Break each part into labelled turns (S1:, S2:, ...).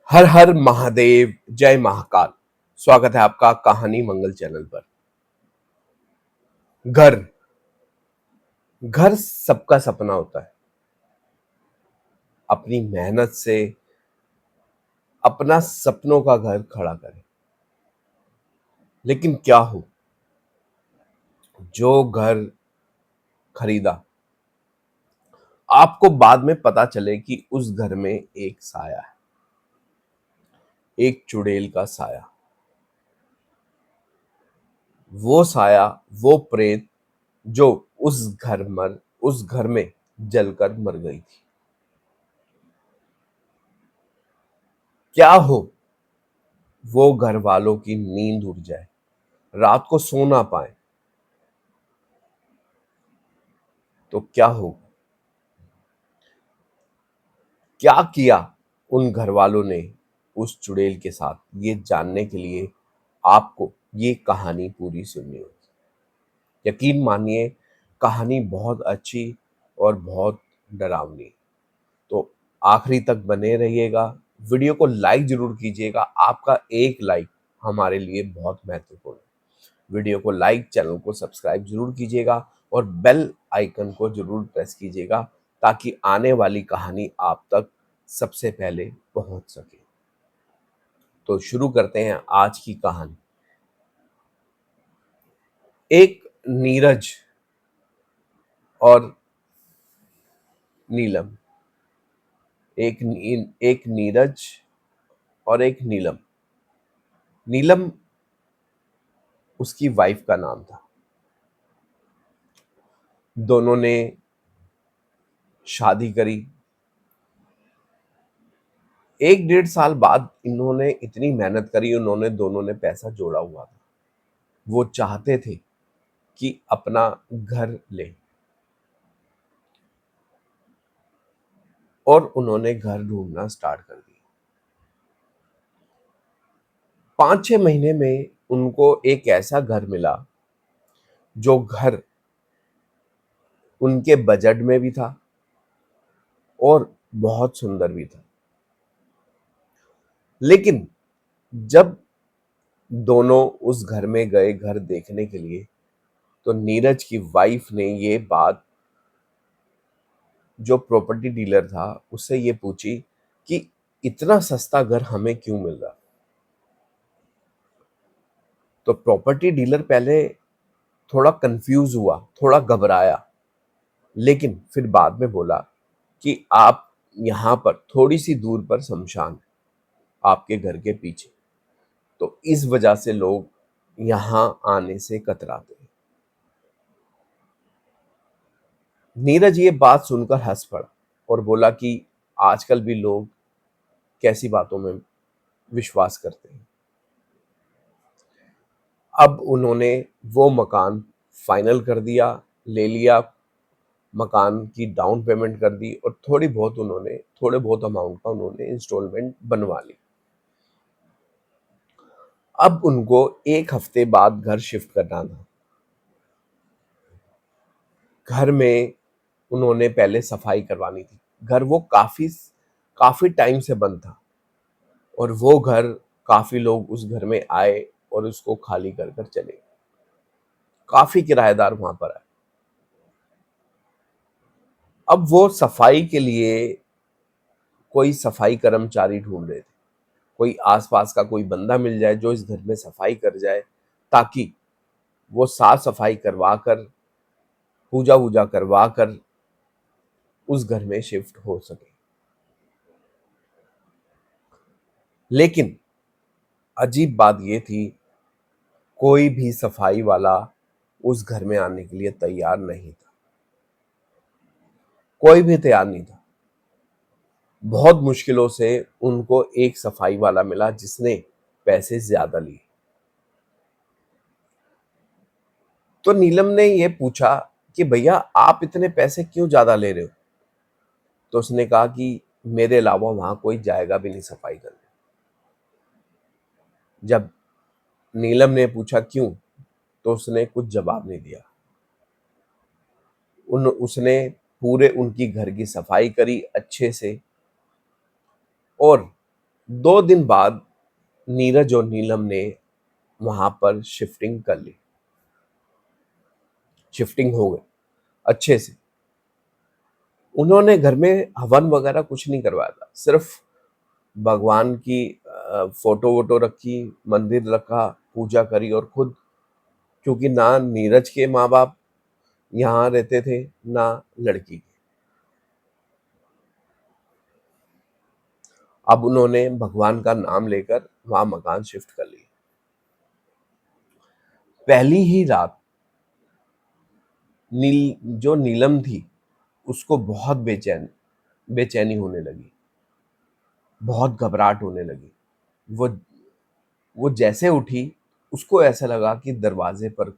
S1: हर हर महादेव, जय महाकाल। स्वागत है आपका कहानी मंगल चैनल पर। घर घर सबका सपना होता है। अपनी मेहनत से अपना सपनों का घर खड़ा करें। लेकिन क्या हो, जो घर खरीदा, आपको बाद में पता चले कि उस घर में एक साया है, एक चुड़ैल का साया। वो साया, वो प्रेत जो उस घर में जलकर मर गई थी। क्या हो, वो घर वालों की नींद उड़ जाए, रात को सो ना पाए, तो क्या हो। क्या किया उन घर वालों ने उस चुड़ैल के साथ, ये जानने के लिए आपको ये कहानी पूरी सुननी होगी। यकीन मानिए, कहानी बहुत अच्छी और बहुत डरावनी। तो आखिरी तक बने रहिएगा। वीडियो को लाइक जरूर कीजिएगा। आपका एक लाइक हमारे लिए बहुत महत्वपूर्ण है। वीडियो को लाइक, चैनल को सब्सक्राइब जरूर कीजिएगा और बेल आइकन को जरूर प्रेस कीजिएगा ताकि आने वाली कहानी आप तक सबसे पहले पहुंच सके। तो शुरू करते हैं आज की कहानी। एक नीरज और नीलम। एक नीरज और एक नीलम। नीलम उसकी वाइफ का नाम था। दोनों ने शादी करी। 1 डेढ़ साल बाद इन्होंने इतनी मेहनत करी, उन्होंने दोनों ने पैसा जोड़ा हुआ था। वो चाहते थे कि अपना घर ले, और उन्होंने घर ढूंढना स्टार्ट कर दिया। 5-6 महीने में उनको एक ऐसा घर मिला जो घर उनके बजट में भी था और बहुत सुंदर भी था। लेकिन जब दोनों उस घर में गए घर देखने के लिए, तो नीरज की वाइफ ने ये बात जो प्रॉपर्टी डीलर था उससे ये पूछी कि इतना सस्ता घर हमें क्यों मिल रहा। तो प्रॉपर्टी डीलर पहले थोड़ा कंफ्यूज हुआ, थोड़ा घबराया, लेकिन फिर बाद में बोला कि आप यहाँ पर थोड़ी सी दूर पर शमशान है, आपके घर के पीछे, तो इस वजह से लोग यहाँ आने से कतराते हैं। नीरज ये बात सुनकर हंस पड़ा और बोला कि आजकल भी लोग कैसी बातों में विश्वास करते हैं। अब उन्होंने वो मकान फाइनल कर दिया, ले लिया, मकान की डाउन पेमेंट कर दी और थोड़े बहुत अमाउंट का उन्होंने इंस्टॉलमेंट बनवा ली। अब उनको 1 हफ्ते बाद घर शिफ्ट करना था। घर में उन्होंने पहले सफाई करवानी थी। घर वो काफी काफी टाइम से बंद था और वो घर, काफी लोग उस घर में आए और उसको खाली कर कर चले गए। काफी किराएदार वहां पर आए। अब वो सफाई के लिए कोई सफाई कर्मचारी ढूंढ रहे थे। कोई आसपास का कोई बंदा मिल जाए जो इस घर में सफाई कर जाए, ताकि वो साफ सफाई करवा कर, पूजा वूजा करवा कर उस घर में शिफ्ट हो सके। लेकिन अजीब बात ये थी, कोई भी सफाई वाला उस घर में आने के लिए तैयार नहीं था। कोई भी तैयार नहीं था। बहुत मुश्किलों से उनको एक सफाई वाला मिला जिसने पैसे ज्यादा लिए। तो नीलम ने ये पूछा कि भैया आप इतने पैसे क्यों ज्यादा ले रहे हो। तो उसने कहा कि मेरे अलावा वहां कोई जाएगा भी नहीं सफाई करने। जब नीलम ने पूछा क्यों, तो उसने कुछ जवाब नहीं दिया। उसने पूरे उनकी घर की सफाई करी अच्छे से, और 2 दिन बाद नीरज और नीलम ने वहां पर शिफ्टिंग कर ली। शिफ्टिंग हो गई अच्छे से। उन्होंने घर में हवन वगैरह कुछ नहीं करवाया था, सिर्फ भगवान की फोटो वोटो रखी, मंदिर रखा, पूजा करी और खुद, क्योंकि ना नीरज के माँ बाप यहाँ रहते थे ना लड़की के। अब उन्होंने भगवान का नाम लेकर वहां मकान शिफ्ट कर लिया। पहली ही रात जो नीलम थी उसको बहुत बेचैनी होने लगी, बहुत घबराहट होने लगी। वो वो जैसे उठी, उसको ऐसा लगा कि दरवाजे पर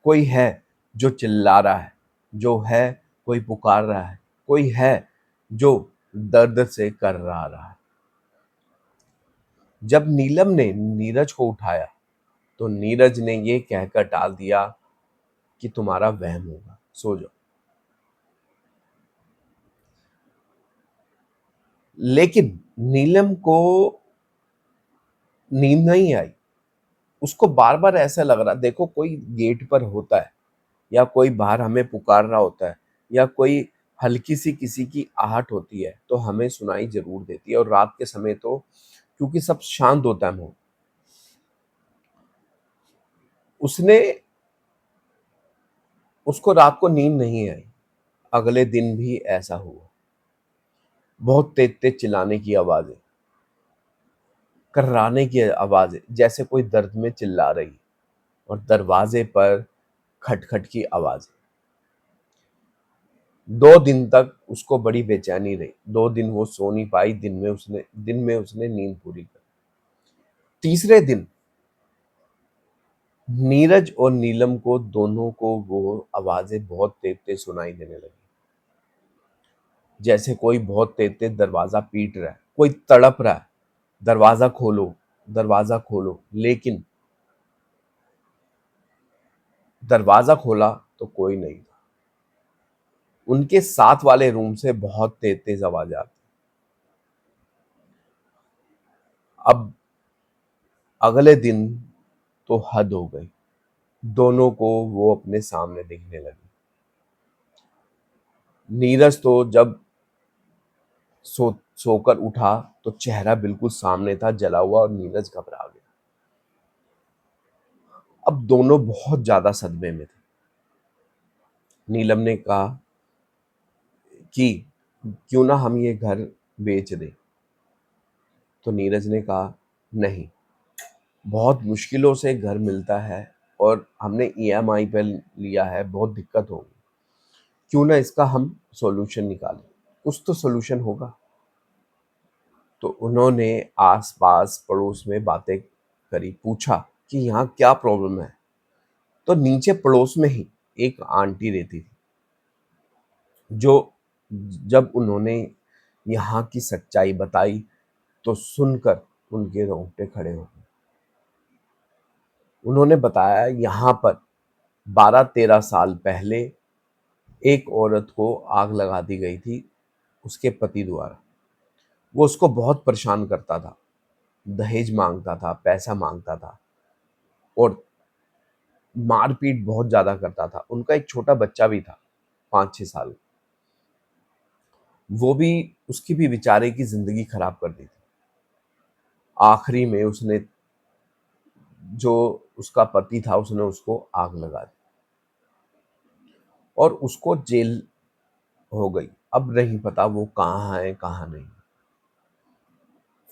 S1: कोई है जो चिल्ला रहा है, जो है कोई पुकार रहा है, कोई है जो दर्द से कर रहा है। जब नीलम ने नीरज को उठाया तो नीरज ने ये कहकर टाल दिया कि तुम्हारा वहम होगा, सो जाओ। लेकिन नीलम को नींद नहीं आई। उसको बार बार ऐसा लग रहा, देखो कोई गेट पर होता है या कोई बाहर हमें पुकार रहा होता है या कोई हल्की सी किसी की आहट होती है तो हमें सुनाई जरूर देती है। और रात के समय तो क्योंकि सब शांत होता है माहौल, उसने उसको रात को नींद नहीं आई। अगले दिन भी ऐसा हुआ। बहुत तेज तेज चिल्लाने की आवाजें, कर्राने की आवाजें, जैसे कोई दर्द में चिल्ला रही, और दरवाजे पर खटखट की आवाजें। 2 दिन तक उसको बड़ी बेचैनी रही। 2 दिन वो सो नहीं पाई। दिन में उसने नींद पूरी कर। तीसरे दिन नीरज और नीलम को दोनों को वो आवाजें बहुत तेज तेज सुनाई देने लगी, जैसे कोई बहुत तेज तेज दरवाजा पीट रहा है, कोई तड़प रहा है, दरवाजा खोलो, दरवाजा खोलो। लेकिन दरवाजा खोला तो कोई नहीं था। उनके साथ वाले रूम से बहुत तेज तेज आवाज आती। अब अगले दिन तो हद हो गई। दोनों को वो अपने सामने दिखने लगी। नीरज तो जब सोकर उठा तो चेहरा बिल्कुल सामने था, जला हुआ, और नीरज घबरा गया। अब दोनों बहुत ज्यादा सदमे में थे। नीलम ने कहा कि क्यों ना हम ये घर बेच दें। तो नीरज ने कहा नहीं, बहुत मुश्किलों से घर मिलता है और हमने ईएमआई पे लिया है, बहुत दिक्कत होगी। क्यों ना इसका हम सॉल्यूशन निकालें, कुछ तो सॉल्यूशन होगा। तो उन्होंने आस-पास पड़ोस में बातें करी, पूछा कि यहाँ क्या प्रॉब्लम है। तो नीचे पड़ोस में ही एक आंटी रहती थी, जो जब उन्होंने यहाँ की सच्चाई बताई तो सुनकर उनके रोंगटे खड़े हो गए। उन्होंने बताया यहाँ पर 12-13 साल पहले एक औरत को आग लगा दी गई थी उसके पति द्वारा। वो उसको बहुत परेशान करता था, दहेज मांगता था, पैसा मांगता था और मारपीट बहुत ज्यादा करता था। उनका एक छोटा बच्चा भी था, 5-6 साल। वो भी, उसकी भी बेचारे की जिंदगी खराब कर दी थी। आखिरी में उसने, जो उसका पति था, उसने उसको आग लगा दी और उसको जेल हो गई। अब नहीं पता वो कहाँ है कहाँ नहीं।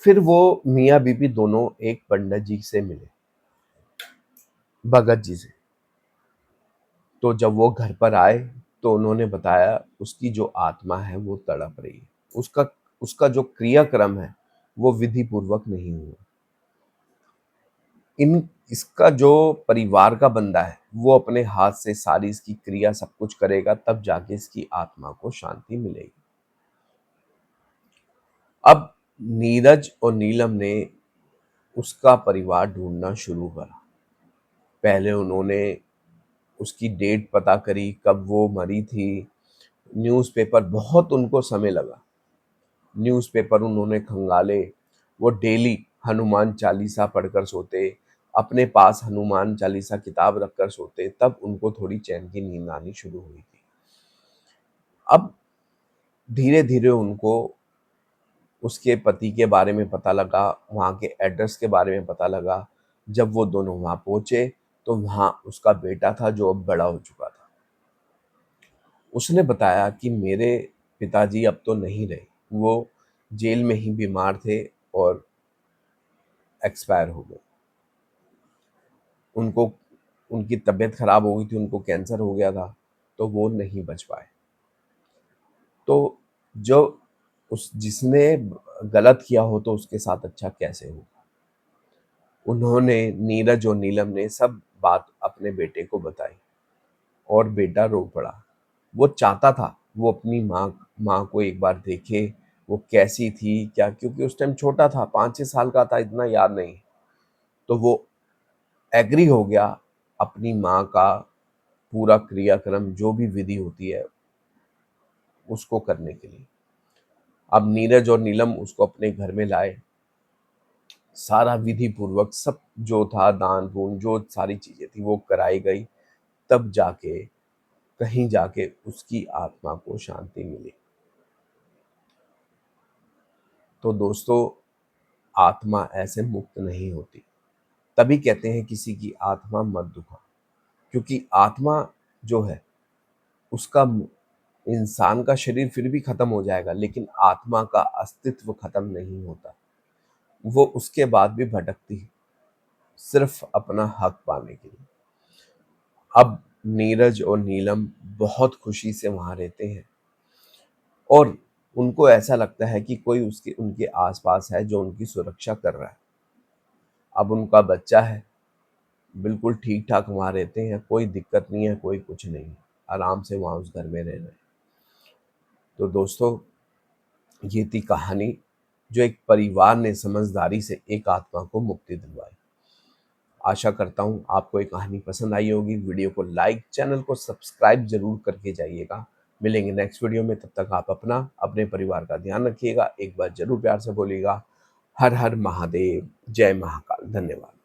S1: फिर वो मियाँ बीबी दोनों एक पंडित जी से मिले, भगत जी से। तो जब वो घर पर आए तो उन्होंने बताया उसकी जो आत्मा है वो तड़प रही है। उसका उसका जो क्रियाक्रम है वो विधि पूर्वक नहीं हुआ। इन इसका जो परिवार का बंदा है वो अपने हाथ से सारी इसकी क्रिया सब कुछ करेगा, तब जाके इसकी आत्मा को शांति मिलेगी। अब नीरज और नीलम ने उसका परिवार ढूंढना शुरू करा। पहले उन्होंने उसकी डेट पता करी, कब वो मरी थी, न्यूज़पेपर, बहुत उनको समय लगा। न्यूज़पेपर उन्होंने खंगाले, वो डेली हनुमान चालीसा पढ़कर सोते, अपने पास हनुमान चालीसा किताब रखकर सोते, तब उनको थोड़ी चैन की नींद आनी शुरू हुई थी। अब धीरे-धीरे उनको उसके पति के बारे में पता लगा, वहाँ के एड्रेस के बारे में पता लगा। जब वो दोनों वहाँ पहुँचे, तो वहाँ उसका बेटा था जो अब बड़ा हो चुका था। उसने बताया कि मेरे पिताजी अब तो नहीं रहे, वो जेल में ही बीमार थे और एक्सपायर हो गए। उनको उनकी तबीयत खराब हो गई थी, उनको कैंसर हो गया था, तो वो नहीं बच पाए। तो जो उस जिसने गलत किया हो तो उसके साथ अच्छा कैसे हो? उन्होंने नीरज और नीलम ने सब बात अपने बेटे को बताई और बेटा रो पड़ा। वो चाहता था वो अपनी माँ को एक बार देखे, वो कैसी थी क्या, क्योंकि उस टाइम छोटा था, 5-6 साल का था, इतना याद नहीं। तो वो एग्री हो गया अपनी माँ का पूरा क्रियाक्रम जो भी विधि होती है उसको करने के लिए। अब नीरज और नीलम उसको अपने घर में लाए, सारा विधि पूर्वक सब जो था दान पुण्य जो सारी चीजें थी वो कराई गई, तब जाके कहीं जाके उसकी आत्मा को शांति मिली। तो दोस्तों, आत्मा ऐसे मुक्त नहीं होती, तभी कहते हैं किसी की आत्मा मत दुखा, क्योंकि आत्मा जो है उसका इंसान का शरीर फिर भी खत्म हो जाएगा, लेकिन आत्मा का अस्तित्व खत्म नहीं होता। वो उसके बाद भी भटकती है, सिर्फ अपना हक पाने के लिए। अब नीरज और नीलम बहुत खुशी से वहां रहते हैं और उनको ऐसा लगता है कि कोई उसके उनके आसपास है जो उनकी सुरक्षा कर रहा है। अब उनका बच्चा है, बिल्कुल ठीक ठाक वहां रहते हैं, कोई दिक्कत नहीं है, कोई कुछ नहीं, आराम से वहां उस घर में रह रहे हैं। तो दोस्तों, ये थी कहानी जो एक परिवार ने समझदारी से एक आत्मा को मुक्ति दिलवाई। आशा करता हूँ आपको ये कहानी पसंद आई होगी। वीडियो को लाइक, चैनल को सब्सक्राइब जरूर करके जाइएगा। मिलेंगे नेक्स्ट वीडियो में, तब तक आप अपना अपने परिवार का ध्यान रखिएगा। एक बार जरूर प्यार से बोलिएगा, हर हर महादेव, जय महाकाल। धन्यवाद।